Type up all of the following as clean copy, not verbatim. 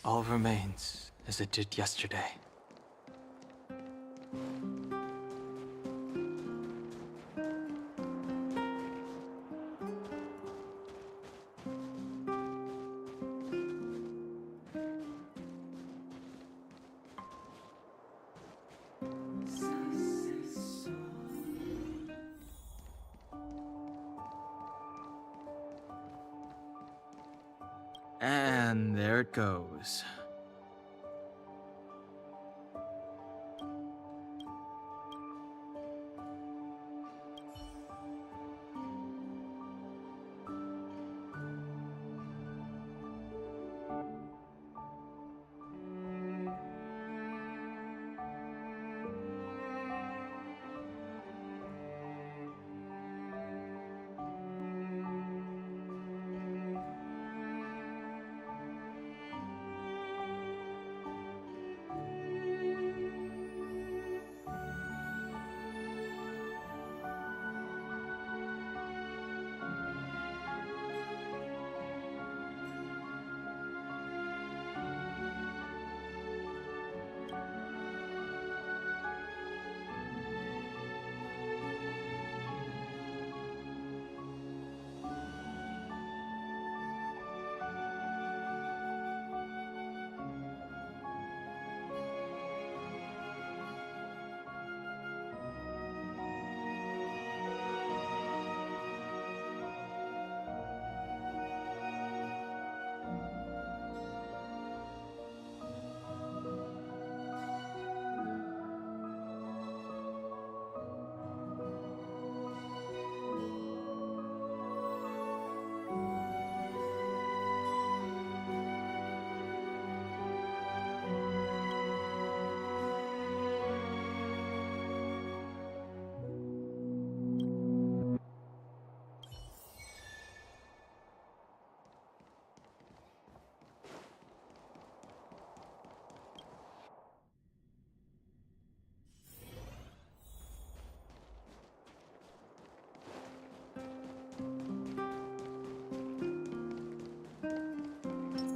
All remains as it did yesterday. And there it goes.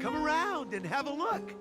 Come around and have a look.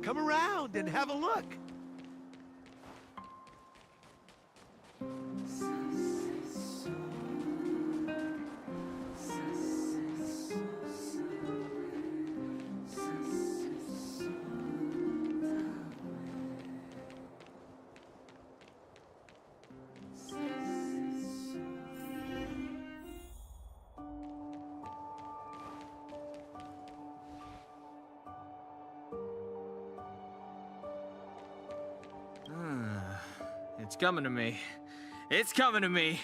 Come around and have a look. It's coming to me. It's coming to me.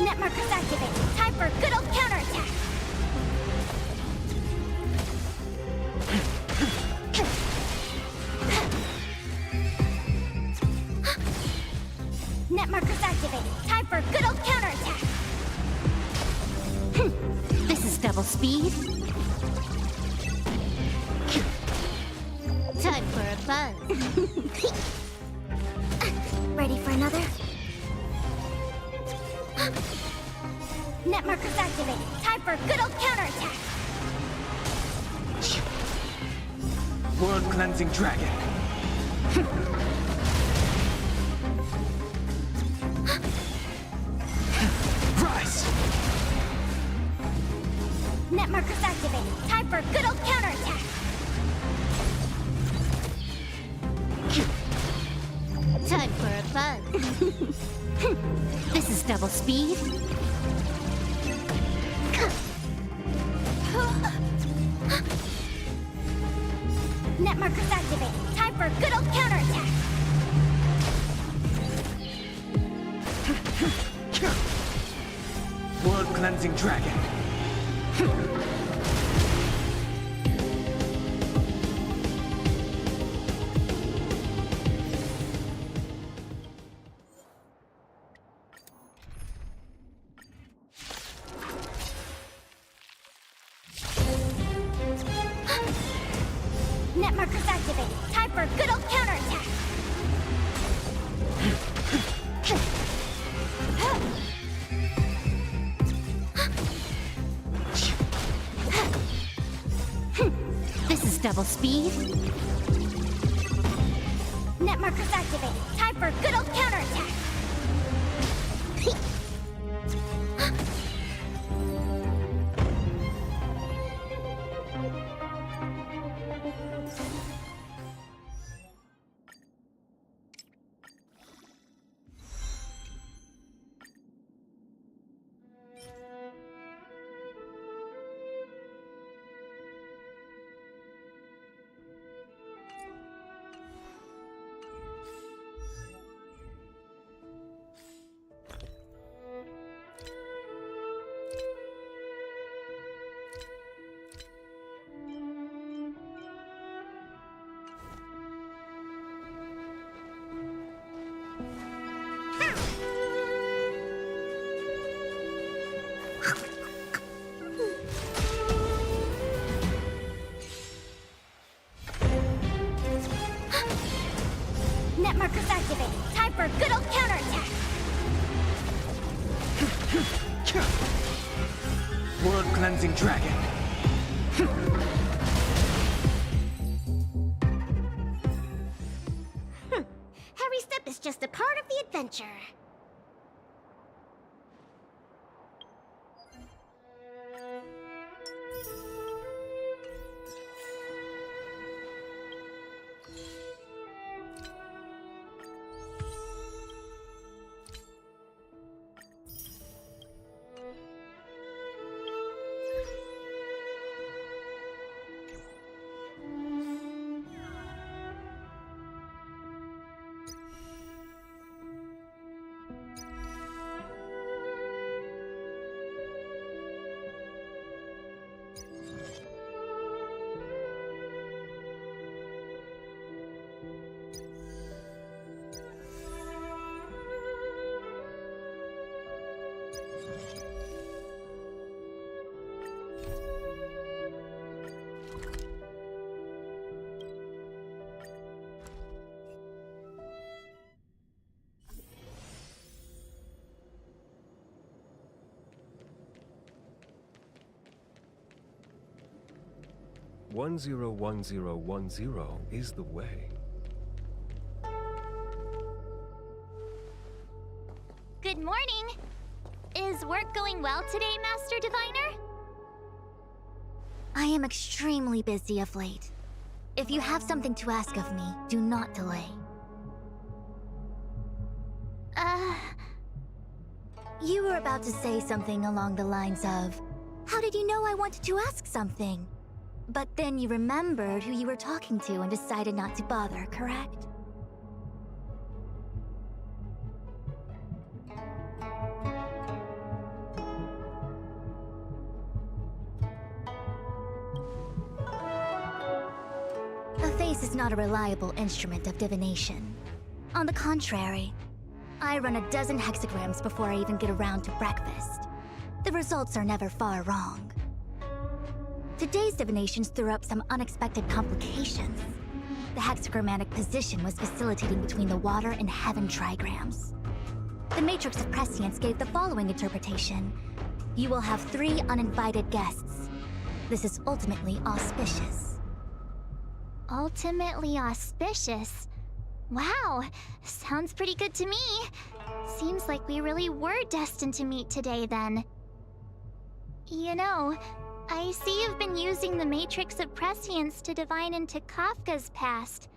Net markers activated. Time for a good old counterattack. Net markers activated. Time for a good old counterattack. This is double speed. Time for a buzz. Ready for another? Net markers activated. Time for a good old counterattack. World cleansing dragon. Rise. Net markers activated. Time for a good old counterattack. Time for a buzz. This is double speed. Net markers activated. Time for a good old counterattack. World cleansing dragon. Net markers activated. Time for a good old counterattack. This is double speed. Net markers activated. Time for a good old counterattack. Net markers activated. Time for a good old counterattack. World cleansing dragon. Every step is just a part of the adventure. One zero 101010 is the way. Good morning. Is work going well today, Master Diviner? I am extremely busy of late. If you have something to ask of me, do not delay. You were about to say something along the lines of, how did you know I wanted to ask something? But then you remembered who you were talking to and decided not to bother, correct? A face is not a reliable instrument of divination. On the contrary, I run a dozen hexagrams before I even get around to breakfast. The results are never far wrong. Today's divinations threw up some unexpected complications. The hexagrammatic position was facilitating between the water and heaven trigrams. The Matrix of Prescience gave the following interpretation. You will have 3 uninvited guests. This is ultimately auspicious. Ultimately auspicious? Wow, sounds pretty good to me. Seems like we really were destined to meet today then. You know, I see you've been using the Matrix of Prescience to divine into Kafka's past.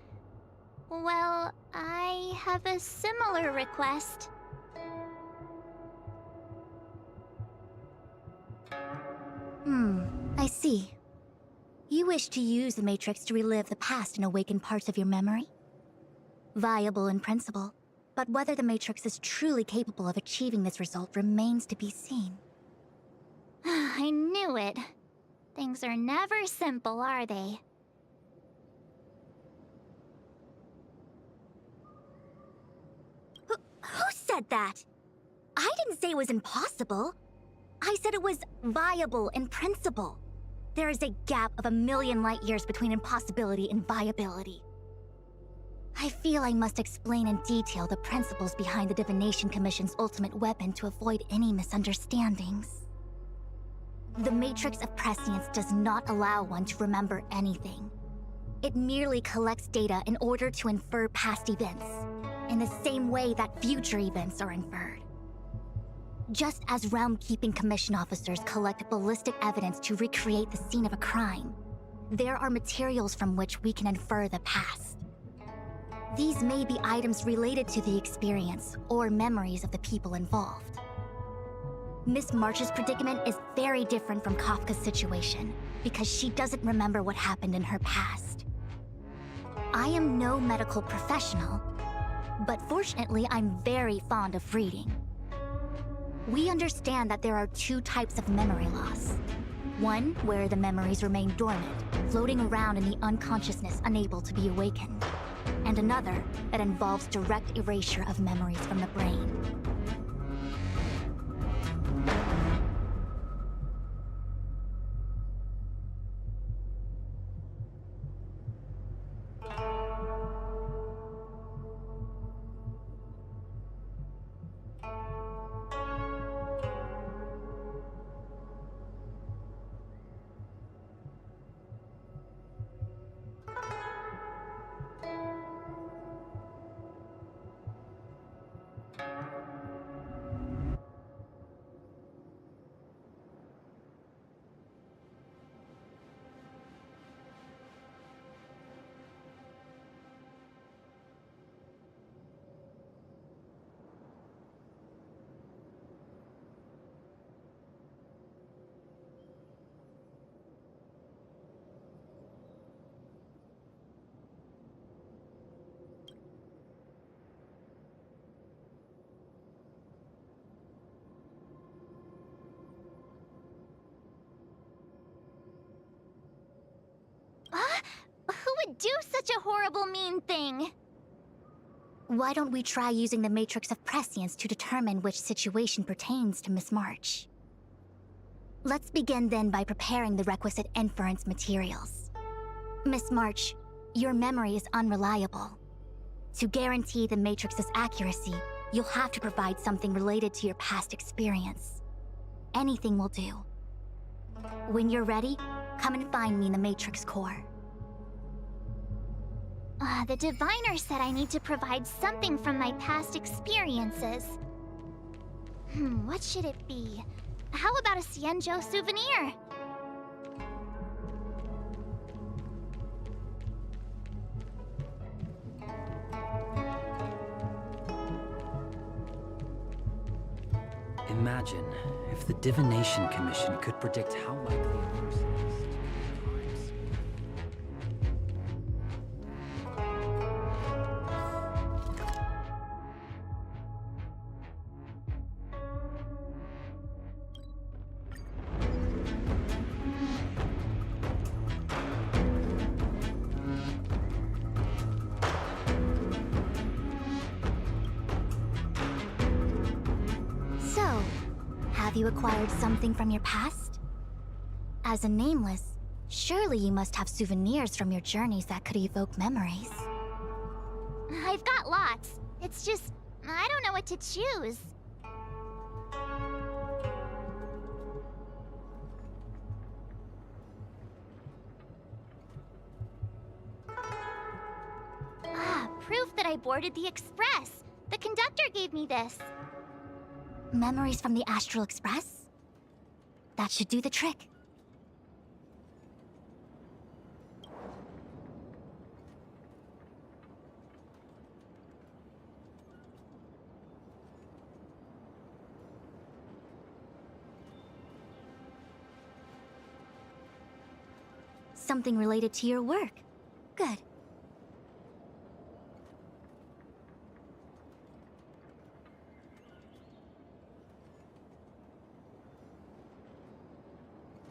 Well, I have a similar request. I see. You wish to use the Matrix to relive the past and awaken parts of your memory? Viable in principle, but whether the Matrix is truly capable of achieving this result remains to be seen. I knew it. Things are never simple, are they? Who said that? I didn't say it was impossible. I said it was viable in principle. There is a gap of 1,000,000 light years between impossibility and viability. I feel I must explain in detail the principles behind the Divination Commission's ultimate weapon to avoid any misunderstandings. The Matrix of Prescience does not allow one to remember anything. It merely collects data in order to infer past events, in the same way that future events are inferred. Just as Realm-Keeping Commission officers collect ballistic evidence to recreate the scene of a crime, there are materials from which we can infer the past. These may be items related to the experience or memories of the people involved. Miss March's predicament is very different from Kafka's situation because she doesn't remember what happened in her past. I am no medical professional, but fortunately I'm very fond of reading. We understand that there are 2 types of memory loss. One where the memories remain dormant, floating around in the unconsciousness unable to be awakened. And another that involves direct erasure of memories from the brain. Who would do such a horrible, mean thing? Why don't we try using the Matrix of Prescience to determine which situation pertains to Miss March? Let's begin then by preparing the requisite inference materials. Miss March, your memory is unreliable. To guarantee the Matrix's accuracy, you'll have to provide something related to your past experience. Anything will do. When you're ready, come and find me in the Matrix core. The diviner said I need to provide something from my past experiences. What should it be? How about a Xianzhou souvenir? Imagine if the Divination Commission could predict how likely a person is to commit crimes. So, have you acquired something from your past? As a nameless, surely you must have souvenirs from your journeys that could evoke memories. I've got lots. It's just, I don't know what to choose. Ah, proof that I boarded the express. The conductor gave me this. Memories from the Astral Express? That should do the trick. Something related to your work. Good.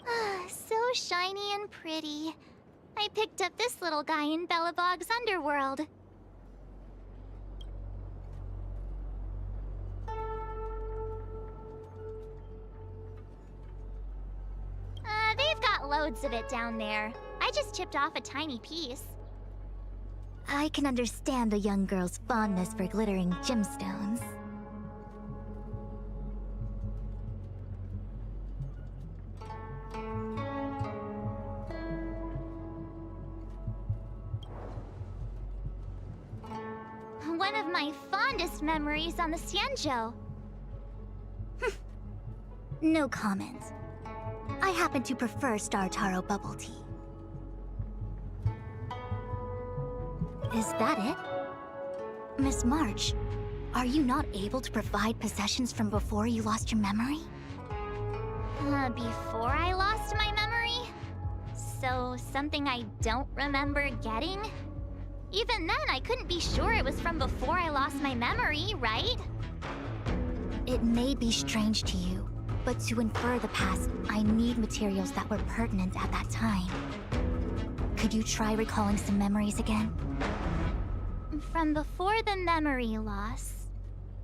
Ah, so shiny and pretty. I picked up this little guy in Belobog's underworld. They've got loads of it down there. I just chipped off a tiny piece. I can understand a young girl's fondness for glittering gemstones. One of my fondest memories on the Xianzhou. No comment. I happen to prefer Star Taro bubble tea. Is that it? Miss March, are you not able to provide possessions from before you lost your memory? Before I lost my memory? So, something I don't remember getting? Even then, I couldn't be sure it was from before I lost my memory, right? It may be strange to you, but to infer the past, I need materials that were pertinent at that time. Could you try recalling some memories again? From before the memory loss.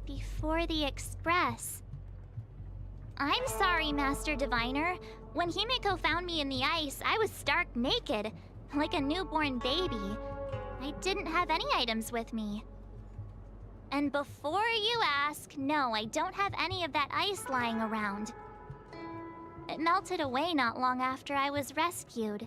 Before the Express. I'm sorry, Master Diviner. When Himiko found me in the ice, I was stark naked, like a newborn baby. I didn't have any items with me. And before you ask, no, I don't have any of that ice lying around. It melted away not long after I was rescued.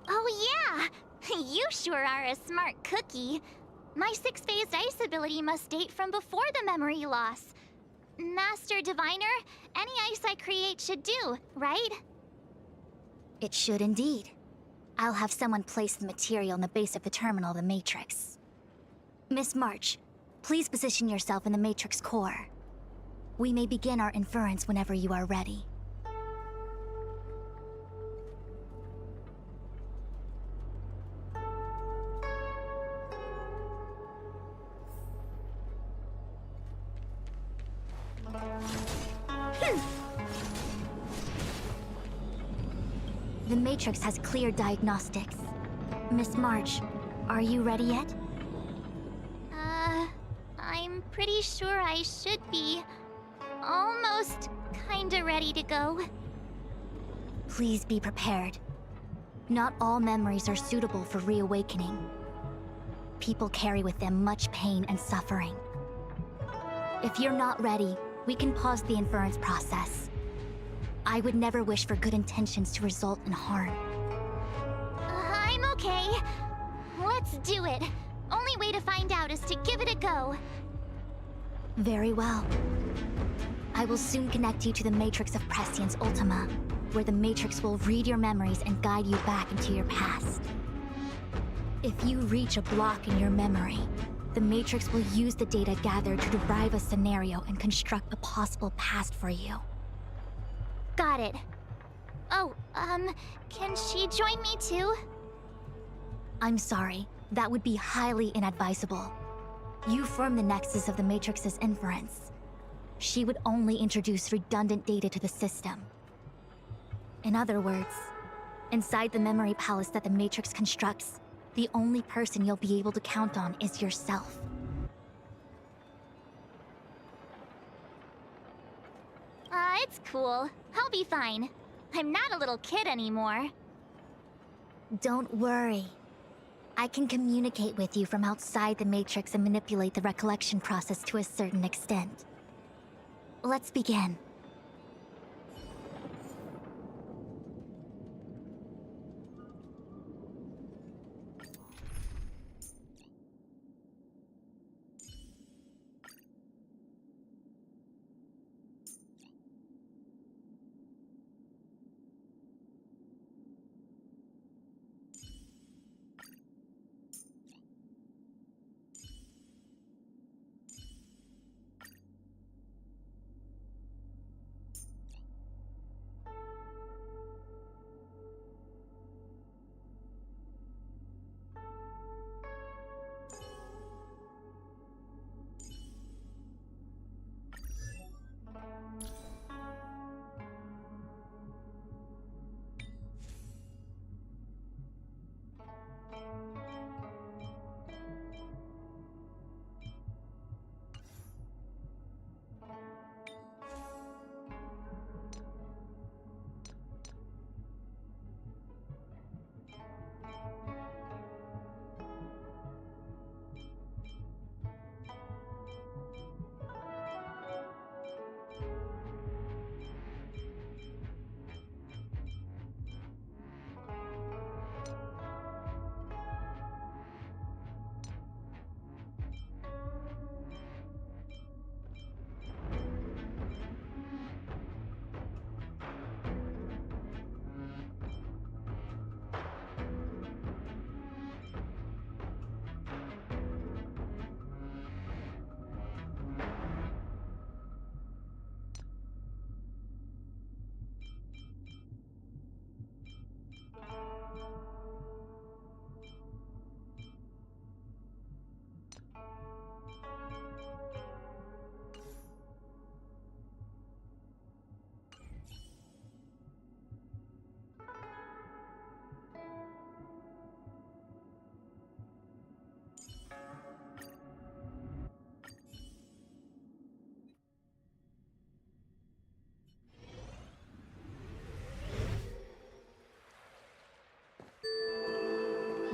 Oh yeah! You sure are a smart cookie. My six-phased ice ability must date from before the memory loss. Master Diviner, any ice I create should do, right? It should indeed. I'll have someone place the material in the base of the terminal of the Matrix. Miss March, please position yourself in the Matrix core. We may begin our inference whenever you are ready. The Matrix has clear diagnostics. Miss March, are you ready yet? I'm pretty sure I should be. Almost kinda ready to go. Please be prepared. Not all memories are suitable for reawakening. People carry with them much pain and suffering. If you're not ready, we can pause the inference process. I would never wish for good intentions to result in harm. I'm okay. Let's do it. Only way to find out is to give it a go. Very well. I will soon connect you to the Matrix of Prescience Ultima, where the Matrix will read your memories and guide you back into your past. If you reach a block in your memory, the Matrix will use the data gathered to derive a scenario and construct a possible past for you. Got it. Oh, can she join me too? I'm sorry, that would be highly inadvisable. You form the nexus of the Matrix's inference. She would only introduce redundant data to the system. In other words, inside the memory palace that the Matrix constructs, the only person you'll be able to count on is yourself. It's cool. I'll be fine. I'm not a little kid anymore. Don't worry. I can communicate with you from outside the Matrix and manipulate the recollection process to a certain extent. Let's begin.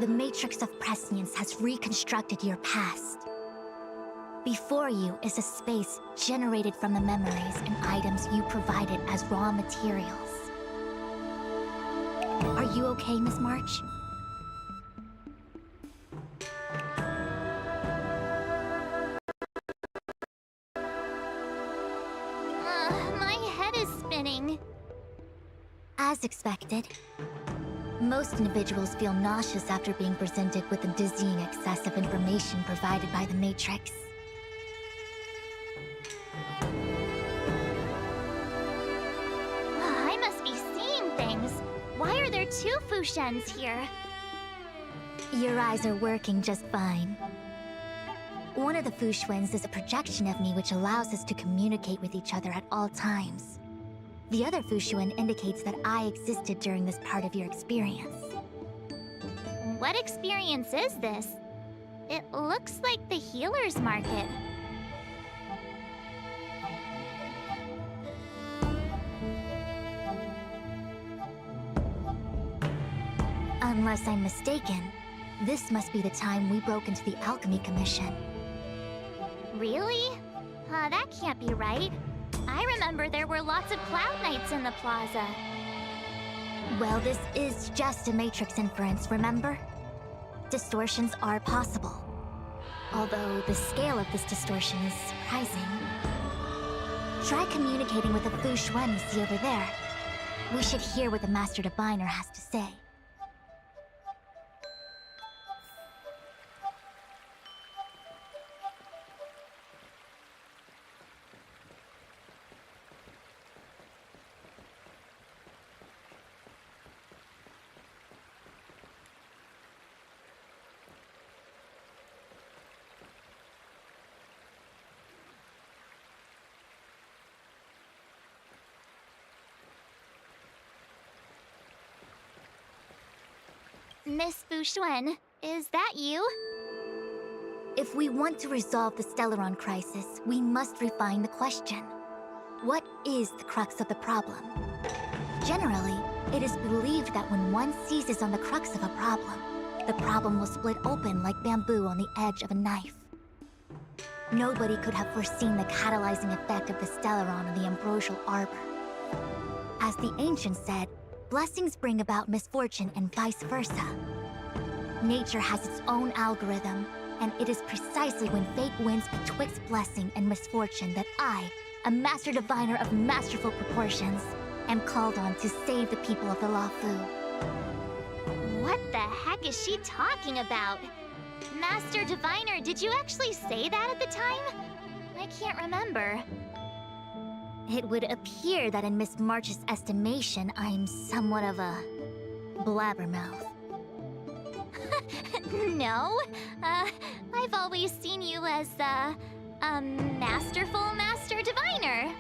The Matrix of Prescience has reconstructed your past. Before you is a space generated from the memories and items you provided as raw materials. Are you okay, Miss March? My head is spinning. As expected. Most individuals feel nauseous after being presented with the dizzying excess of information provided by the Matrix. I must be seeing things. Why are there two Fushens here? Your eyes are working just fine. One of the Fushwens is a projection of me which allows us to communicate with each other at all times. The other Fushuen indicates that I existed during this part of your experience. What experience is this? It looks like the healer's market. Unless I'm mistaken, this must be the time we broke into the Alchemy Commission. Really? That can't be right. I remember there were lots of Cloud Knights in the plaza. Well, this is just a Matrix inference, remember? Distortions are possible. Although the scale of this distortion is surprising. Try communicating with the Fushuen you see over there. We should hear what the Master Diviner has to say. Miss Fushuen, is that you? If we want to resolve the Stellaron crisis, we must refine the question. What is the crux of the problem? Generally, It is believed that when one seizes on the crux of a problem, the problem will split open like bamboo on the edge of a knife. Nobody could have foreseen the catalyzing effect of the Stellaron on the ambrosial arbor. As the ancients said, blessings bring about misfortune and vice versa. Nature has its own algorithm, and it is precisely when fate wins betwixt blessing and misfortune that I, a master diviner of masterful proportions, am called on to save the people of the Lafu. What the heck is she talking about? Master Diviner, did you actually say that at the time? I can't remember. It would appear that in Miss March's estimation, I'm somewhat of a blabbermouth. No, I've always seen you as a masterful Master Diviner.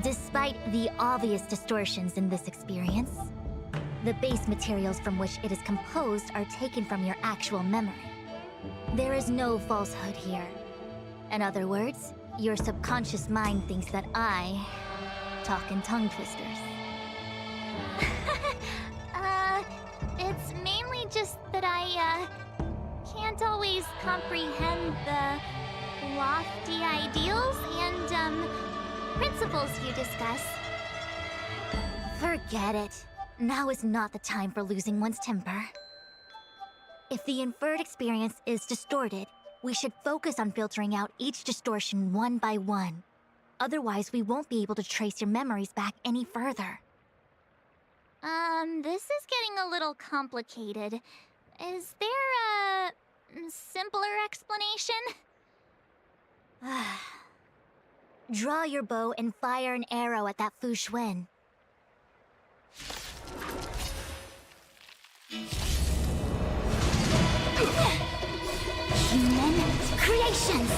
Despite the obvious distortions in this experience, the base materials from which it is composed are taken from your actual memory. There is no falsehood here. In other words, your subconscious mind thinks that I talk in tongue twisters. It's mainly just that I, can't always comprehend the lofty ideals and, principles you discuss. Forget it. Now is not the time for losing one's temper. If the inferred experience is distorted, we should focus on filtering out each distortion one by one. Otherwise, we won't be able to trace your memories back any further. This is getting a little complicated. Is there a simpler explanation? Draw your bow and fire an arrow at that Fu Xuan. Human creations!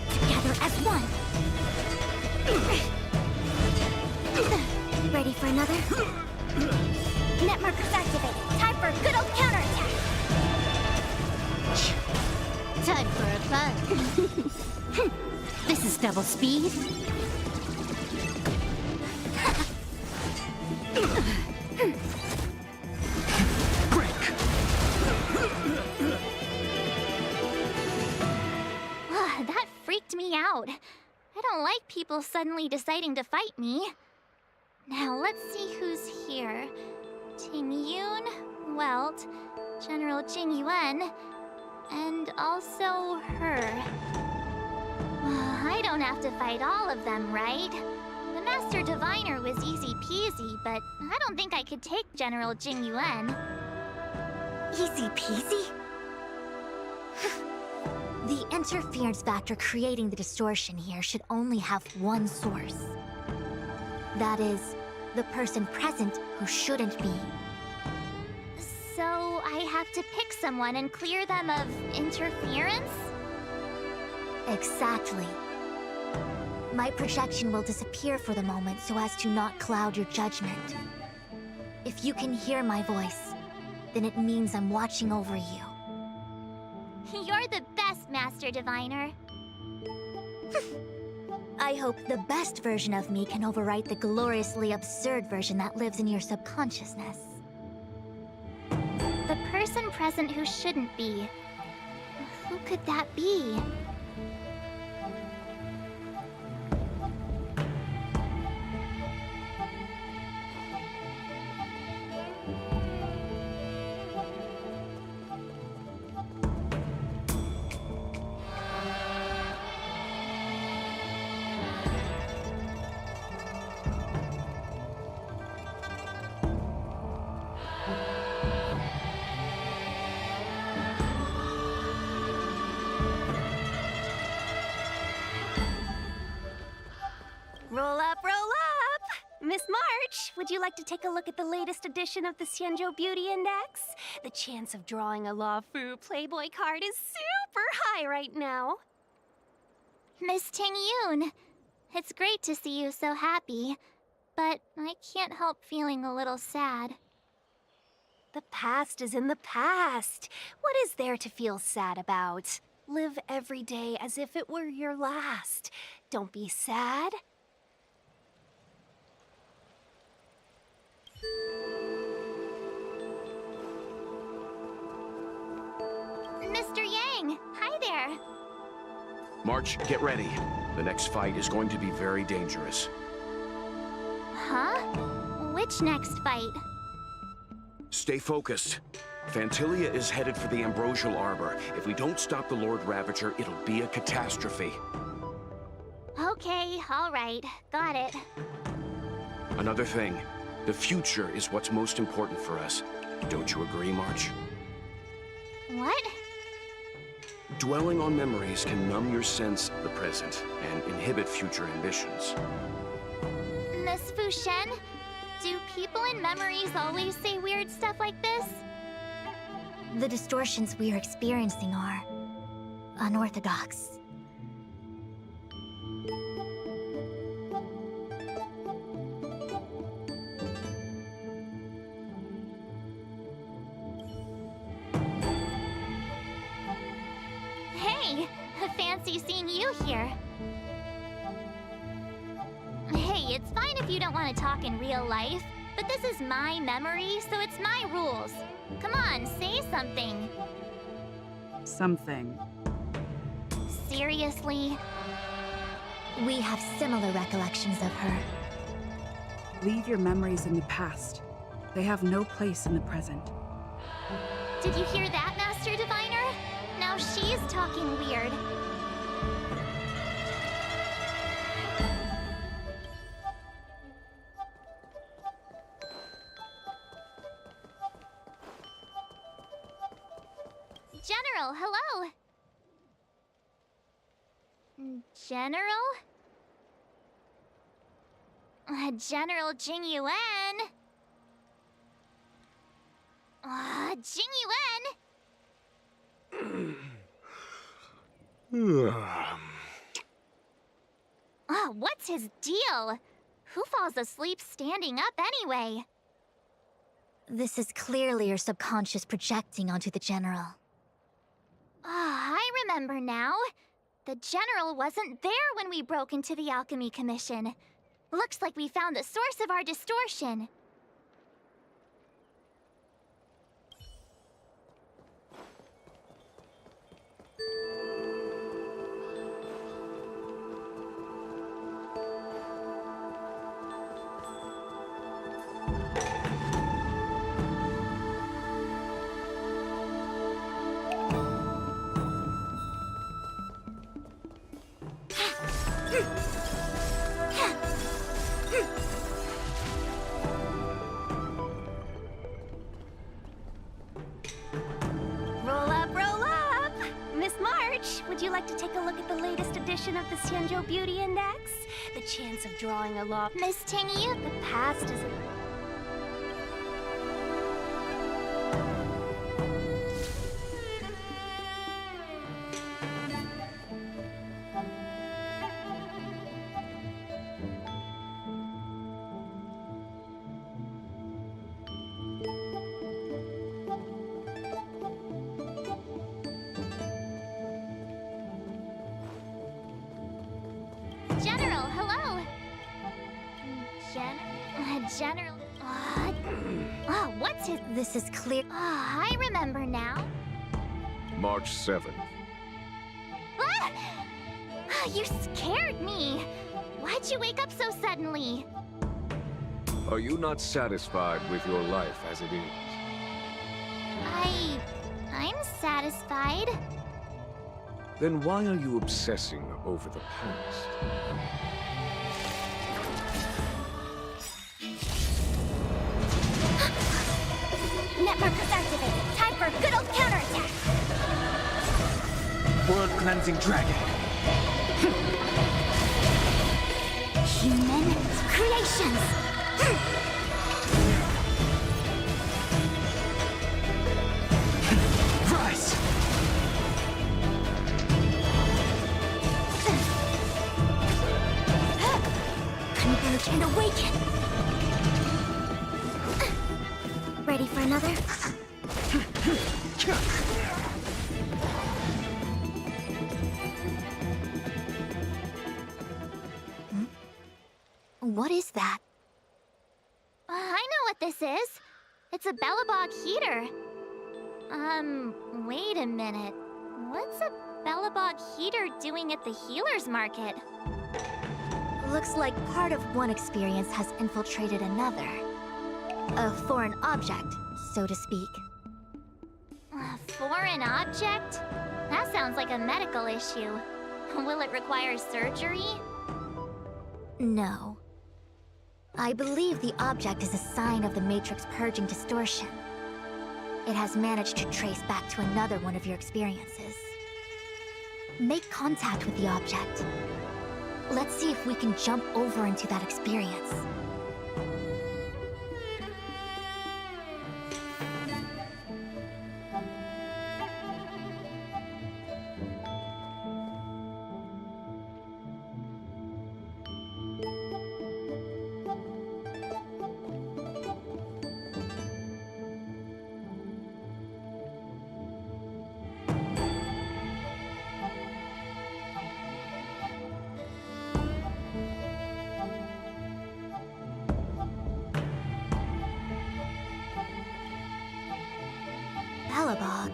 Together as one! Ready for another? Net markers activated. Time for a good old counterattack! Time for a fun. This is double speed. That freaked me out. I don't like people suddenly deciding to fight me. Now let's see who's here. Ting Yun, Welt, General Jing Yuan, and also her. I don't have to fight all of them, right? The Master Diviner was easy peasy, but I don't think I could take General Jing Yuan. Easy peasy? The interference factor creating the distortion here should only have one source. That is, the person present who shouldn't be. So I have to pick someone and clear them of interference? Exactly. My projection will disappear for the moment so as to not cloud your judgment. If you can hear my voice, then it means I'm watching over you. You're the best, Master Diviner. I hope the best version of me can overwrite the gloriously absurd version that lives in your subconsciousness. The person present who shouldn't be. Who could that be? Roll up, roll up! Miss March, would you like to take a look at the latest edition of the Xianzhou Beauty Index? The chance of drawing a Lafu Playboy card is super high right now. Miss Ting Yun, it's great to see you so happy, but I can't help feeling a little sad. The past is in the past. What is there to feel sad about? Live every day as if it were your last. Don't be sad. Mr. Yang, hi there. March, get ready. The next fight is going to be very dangerous. Huh? Which next fight? Stay focused. Fantilia is headed for the Ambrosial Arbor. If we don't stop the Lord Ravager, it'll be a catastrophe. Okay, all right. Got it. Another thing, the future is what's most important for us. Don't you agree, March? What? Dwelling on memories can numb your sense of the present and inhibit future ambitions. Miss Fushen, do people in memories always say weird stuff like this? The distortions we are experiencing are unorthodox. Hey, fancy seeing you here. Hey, it's fine if you don't want to talk in real life, but this is my memory, so it's my rules. Come on, say something. Something. Seriously? We have similar recollections of her. Leave your memories in the past. They have no place in the present. Did you hear that, Master Diviner? Now she's talking weird. General, hello! General? General Jing Yuan? Jing Yuan? What's his deal? Who falls asleep standing up anyway? This is clearly your subconscious projecting onto the General. I remember now. The General wasn't there when we broke into the Alchemy Commission. Looks like we found the source of our distortion. Roll up! Miss March, would you like to take a look at the latest edition of the Xianzhou Beauty Index? The chance of drawing a law... Miss Tingy? The past is... General, hello! General... what's his... This is clear. I remember now. March 7th. Ah! You scared me! Why'd you wake up so suddenly? Are you not satisfied with your life as it is? I'm satisfied. Then why are you obsessing over the past? Network activated. Time for a good old counterattack. World Cleansing Dragon. Human creations! Rise! Converge and awaken! Ready for for another? What is that? I know what this is. It's a Bellabog heater. Wait a minute. What's a Bellabog heater doing at the healer's market? Looks like part of one experience has infiltrated another. A foreign object, so to speak. A foreign object? That sounds like a medical issue. Will it require surgery? No. I believe the object is a sign of the Matrix purging distortion. It has managed to trace back to another one of your experiences. Make contact with the object. Let's see if we can jump over into that experience. Bellabog.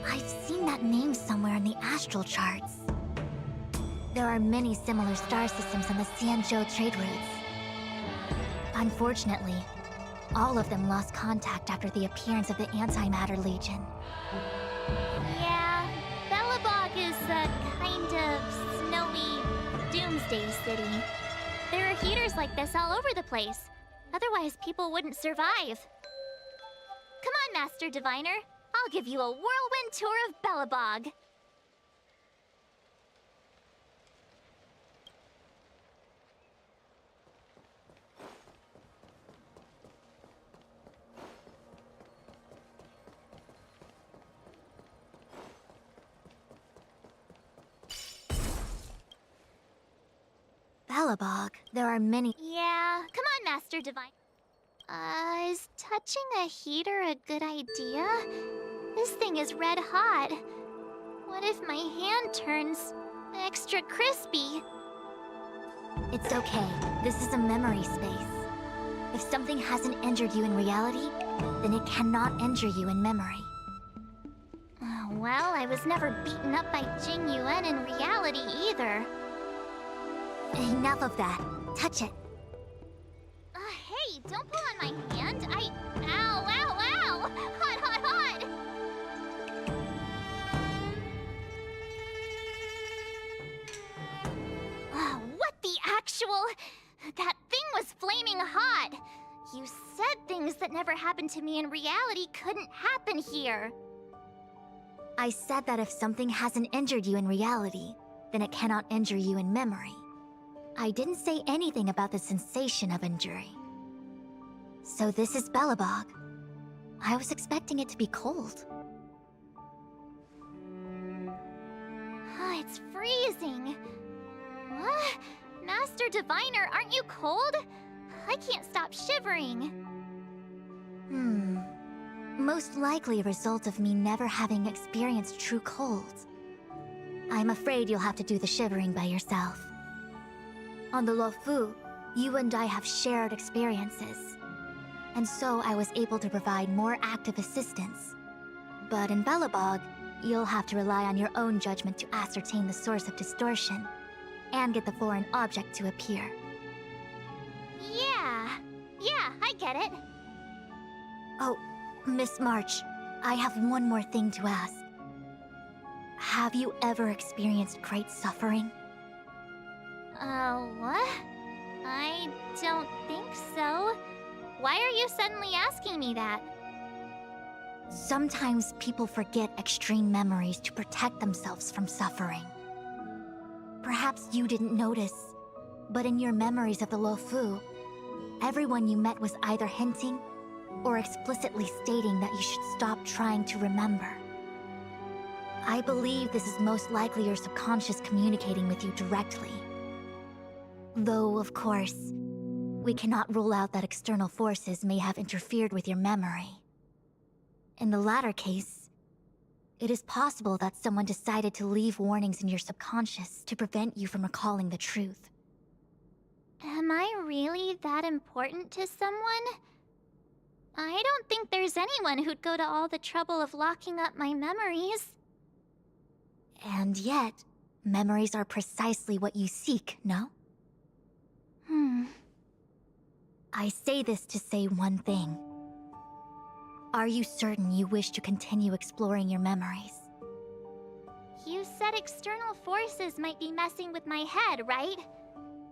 I've seen that name somewhere in the astral charts. There are many similar star systems on the Xianzhou trade routes. Unfortunately, all of them lost contact after the appearance of the Antimatter Legion. Yeah, Bellabog is a kind of snowy doomsday city. There are heaters like this all over the place. Otherwise, people wouldn't survive. Come on, Master Diviner. I'll give you a whirlwind tour of Bellabog. Bellabog, there are many. Yeah, come on, Master Diviner. Is touching a heater a good idea? This thing is red hot. What if my hand turns extra crispy? It's okay. This is a memory space. If something hasn't injured you in reality, then it cannot injure you in memory. Well, I was never beaten up by Jing Yuan in reality either. Enough of that. Touch it. Hey, don't pull on my hand. Ow, ow, ow! Hot, hot, hot! What the actual... That thing was flaming hot! You said things that never happened to me in reality couldn't happen here. I said that if something hasn't injured you in reality, then it cannot injure you in memory. I didn't say anything about the sensation of injury. So this is Bellabog. I was expecting it to be cold. It's freezing. What? Master Diviner, aren't you cold? I can't stop shivering. Most likely a result of me never having experienced true cold. I'm afraid you'll have to do the shivering by yourself. On the Luofu, you and I have shared experiences. And so I was able to provide more active assistance. But in Bellabog, you'll have to rely on your own judgment to ascertain the source of distortion, and get the foreign object to appear. Yeah, I get it. Oh, Miss March, I have one more thing to ask. Have you ever experienced great suffering? What? I don't think so. Why are you suddenly asking me that? Sometimes people forget extreme memories to protect themselves from suffering. Perhaps you didn't notice, but in your memories of the Luofu, everyone you met was either hinting or explicitly stating that you should stop trying to remember. I believe this is most likely your subconscious communicating with you directly. Though, of course, we cannot rule out that external forces may have interfered with your memory. In the latter case, it is possible that someone decided to leave warnings in your subconscious to prevent you from recalling the truth. Am I really that important to someone? I don't think there's anyone who'd go to all the trouble of locking up my memories. And yet, memories are precisely what you seek, no? I say this to say one thing. Are you certain you wish to continue exploring your memories? You said external forces might be messing with my head, right?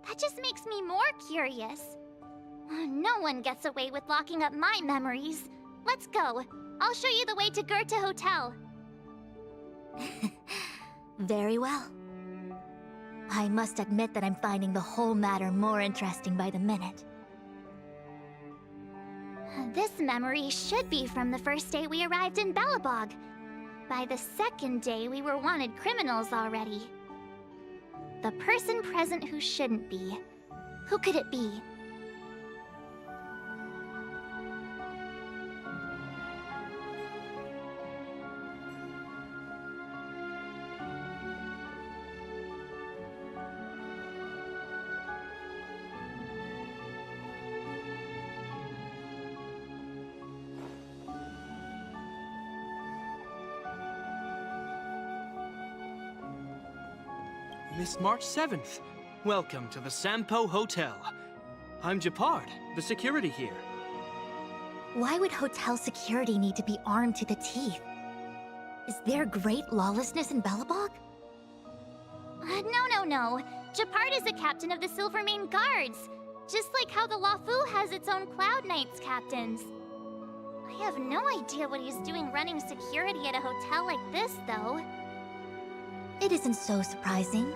That just makes me more curious. No one gets away with locking up my memories. Let's go. I'll show you the way to Goethe Hotel. Very well. I must admit that I'm finding the whole matter more interesting by the minute. This memory should be from the first day we arrived in Belobog. By the second day, we were wanted criminals already. The person present who shouldn't be. Who could it be? Miss March 7th, welcome to the Sampo Hotel. I'm Japard, the security here. Why would hotel security need to be armed to the teeth? Is there great lawlessness in Belobog? No. Japard is the captain of the Silvermane Guards. Just like how the Lafu has its own Cloud Knights captains. I have no idea what he's doing running security at a hotel like this, though. It isn't so surprising.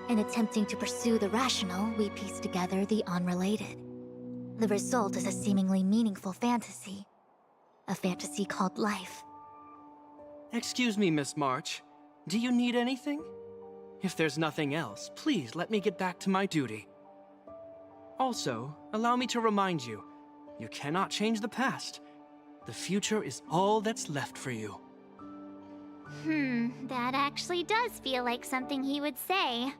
In attempting to pursue the rational, we piece together the unrelated. The result is a seemingly meaningful fantasy. A fantasy called life. Excuse me, Miss March. Do you need anything? If there's nothing else, please let me get back to my duty. Also, allow me to remind you, you cannot change the past. The future is all that's left for you. That actually does feel like something he would say.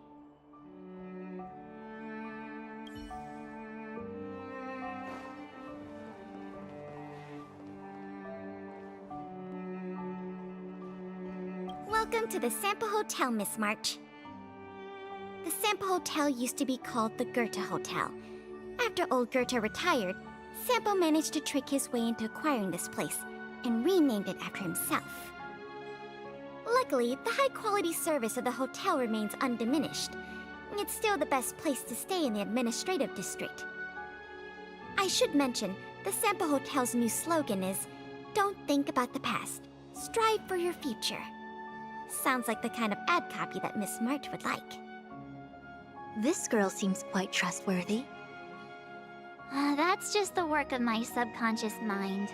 Welcome to the Sampo Hotel, Miss March. The Sampo Hotel used to be called the Goethe Hotel. After old Goethe retired, Sampo managed to trick his way into acquiring this place and renamed it after himself. Luckily, the high-quality service of the hotel remains undiminished. It's still the best place to stay in the administrative district. I should mention, the Sampo Hotel's new slogan is, "Don't think about the past, strive for your future." Sounds like the kind of ad copy that Miss March would like. This girl seems quite trustworthy. That's just the work of my subconscious mind.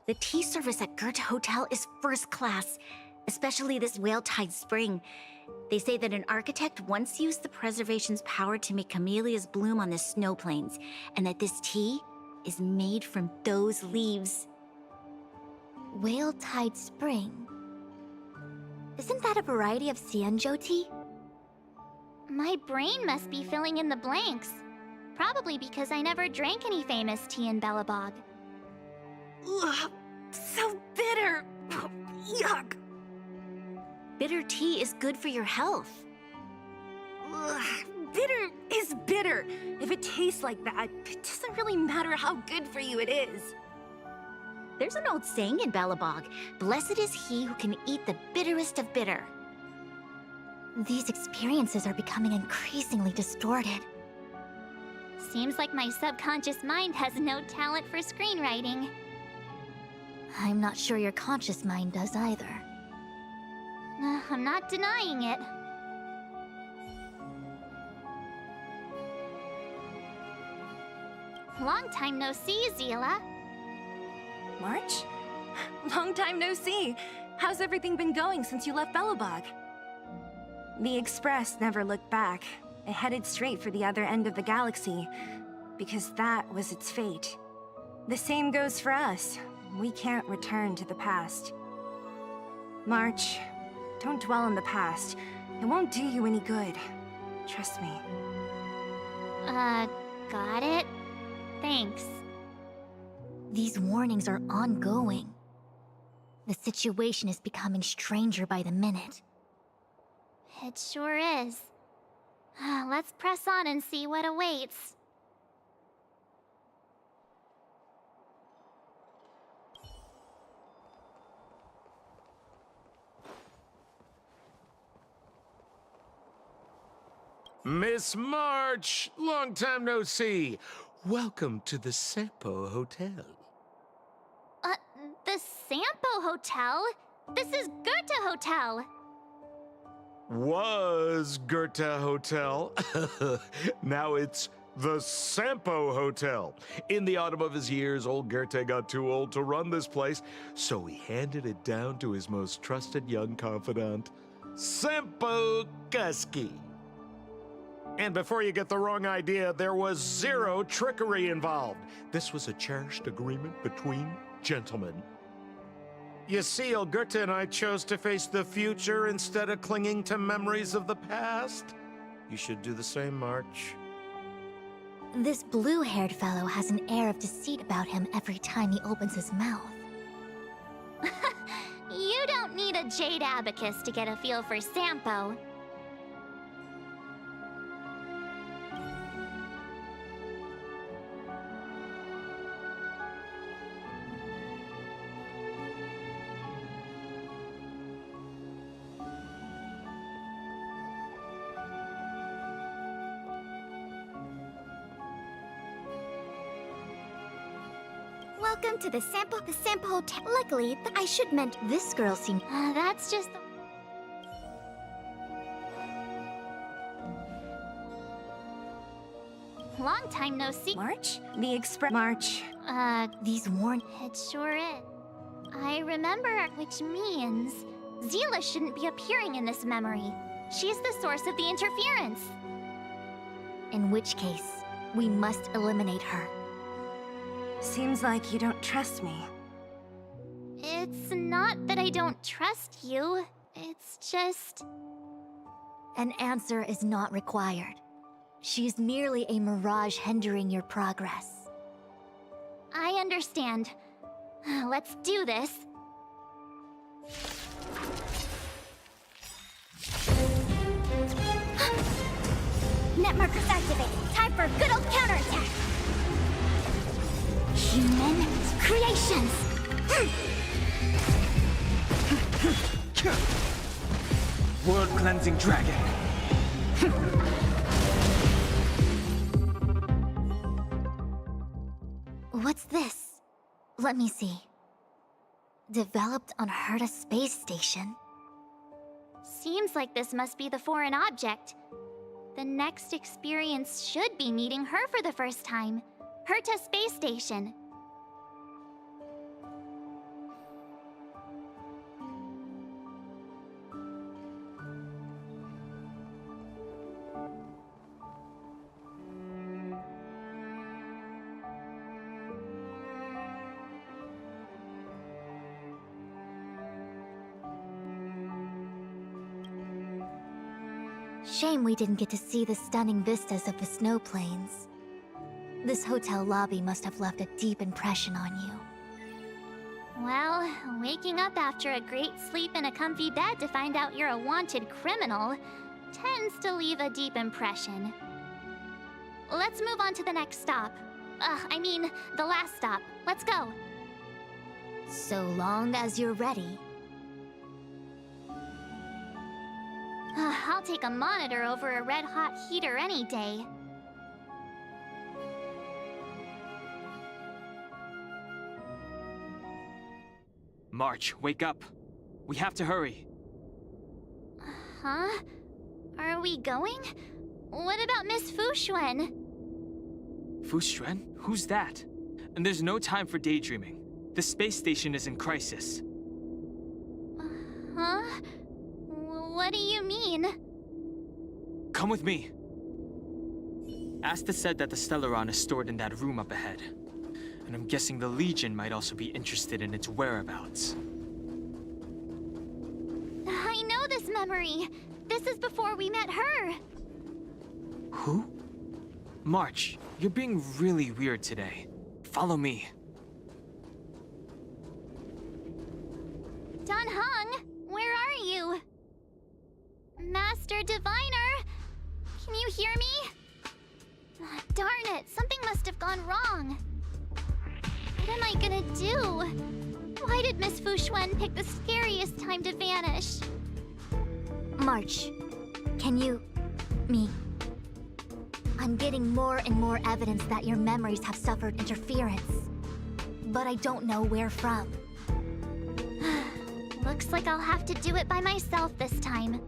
The tea service at Goethe Hotel is first class, especially this Whale-Tide Spring. They say that an architect once used the preservation's power to make camellias bloom on the snow plains, and that this tea is made from those leaves. Whale-Tide Spring? Isn't that a variety of Xianzhou tea? My brain must be filling in the blanks. Probably because I never drank any famous tea in Belobog. Ugh, so bitter! Yuck! Bitter tea is good for your health. Ugh, bitter is bitter. If it tastes like that, it doesn't really matter how good for you it is. There's an old saying in Belobog, "Blessed is he who can eat the bitterest of bitter." These experiences are becoming increasingly distorted. Seems like my subconscious mind has no talent for screenwriting. I'm not sure your conscious mind does either. I'm not denying it. Long time no see, Zila. March? Long time no see. How's everything been going since you left Belobog? The Express never looked back. It headed straight for the other end of the galaxy, because that was its fate. The same goes for us. We can't return to the past. March, don't dwell on the past. It won't do you any good. Trust me. Got it? Thanks. These warnings are ongoing. The situation is becoming stranger by the minute. It sure is. Let's press on and see what awaits. Miss March, long time no see. Welcome to the Sampo Hotel. The Sampo Hotel? This is Goethe Hotel. Was Goethe Hotel. Now it's the Sampo Hotel. In the autumn of his years, old Goethe got too old to run this place, so he handed it down to his most trusted young confidant, Sampo Kuski. And before you get the wrong idea, there was zero trickery involved. This was a cherished agreement between gentlemen. You see, old Goethe and I chose to face the future instead of clinging to memories of the past. You should do the same, March. This blue-haired fellow has an air of deceit about him every time he opens his mouth. You don't need a jade abacus to get a feel for Sampo. Welcome to the Sampo Hotel. Luckily, I should meant this girl seemed. That's just. Long time no see. March? The Express. March. These warn. It sure is. I remember, which means Zila shouldn't be appearing in this memory. She's the source of the interference. In which case, we must eliminate her. Seems like you don't trust me. It's not that I don't trust you. It's just... An answer is not required. She's merely a mirage hindering your progress. I understand. Let's do this. Net markers activated. Time for a good old counterattack. Human creations. World Cleansing Dragon. What's this? Let me see. Developed on Herta Space Station. Seems like this must be the foreign object. The next experience should be meeting her for the first time. Herta Space Station. Shame we didn't get to see the stunning vistas of the snow plains. This hotel lobby must have left a deep impression on you. Well, waking up after a great sleep in a comfy bed to find out you're a wanted criminal tends to leave a deep impression. Let's move on to the next stop. I mean, the last stop. Let's go. So long as you're ready. All I'll take a monitor over a red-hot heater any day. March, wake up. We have to hurry. Huh? Are we going? What about Miss Fuxuan? Fuxuan? Who's that? And there's no time for daydreaming. The space station is in crisis. Huh? What do you mean? Come with me. Asta said that the Stellaron is stored in that room up ahead. And I'm guessing the Legion might also be interested in its whereabouts. I know this memory. This is before we met her. Who? March, you're being really weird today. Follow me. Dan Heng, where are you? Master Diviner, can you hear me? Ah, darn it, something must have gone wrong. What am I gonna do? Why did Miss Fuxuan pick the scariest time to vanish? March, can you... me? I'm getting more and more evidence that your memories have suffered interference. But I don't know where from. Looks like I'll have to do it by myself this time.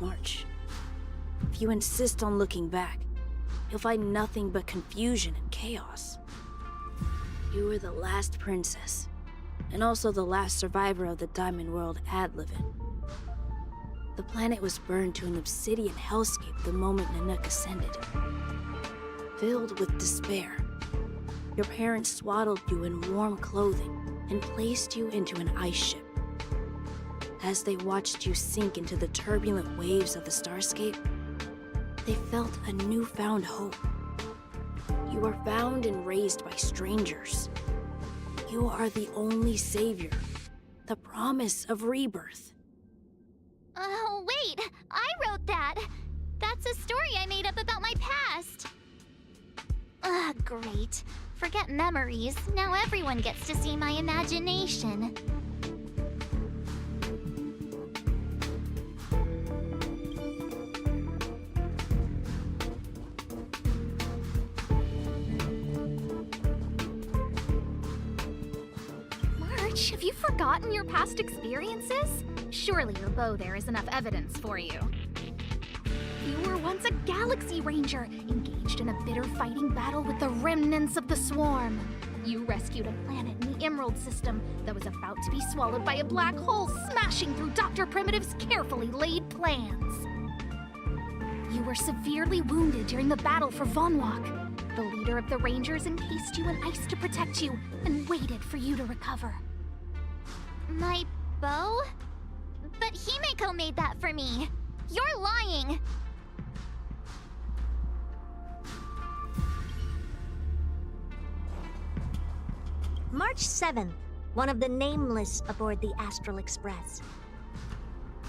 March, if you insist on looking back, you'll find nothing but confusion and chaos. You were the last princess, and also the last survivor of the Diamond World Adlevin. The planet was burned to an obsidian hellscape the moment Nanook ascended. Filled with despair, your parents swaddled you in warm clothing and placed you into an ice ship. As they watched you sink into the turbulent waves of the starscape, they felt a newfound hope. You were found and raised by strangers. You are the only savior, the promise of rebirth. Oh, wait! I wrote that! That's a story I made up about my past! Ugh, great. Forget memories. Now everyone gets to see my imagination. Have you forgotten your past experiences? Surely your bow there is enough evidence for you. You were once a Galaxy Ranger, engaged in a bitter fighting battle with the remnants of the Swarm. You rescued a planet in the Emerald System that was about to be swallowed by a black hole, smashing through Dr. Primitive's carefully laid plans. You were severely wounded during the battle for Vonwalk. The leader of the Rangers encased you in ice to protect you and waited for you to recover. My bow? But Himeko made that for me. You're lying. March 7th, one of the nameless aboard the Astral Express.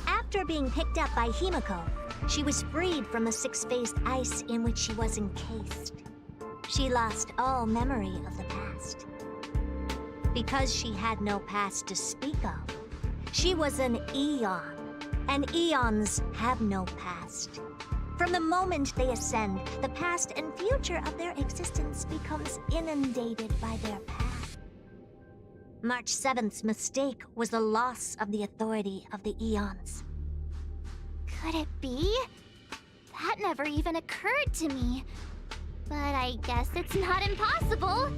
After being picked up by Himeko, she was freed from the six-phased ice in which she was encased. She lost all memory of the past. Because she had no past to speak of, she was an Eon, and Eons have no past. From the moment they ascend, the past and future of their existence becomes inundated by their path. March 7th's mistake was the loss of the authority of the Eons. Could it be? That never even occurred to me. But I guess it's not impossible.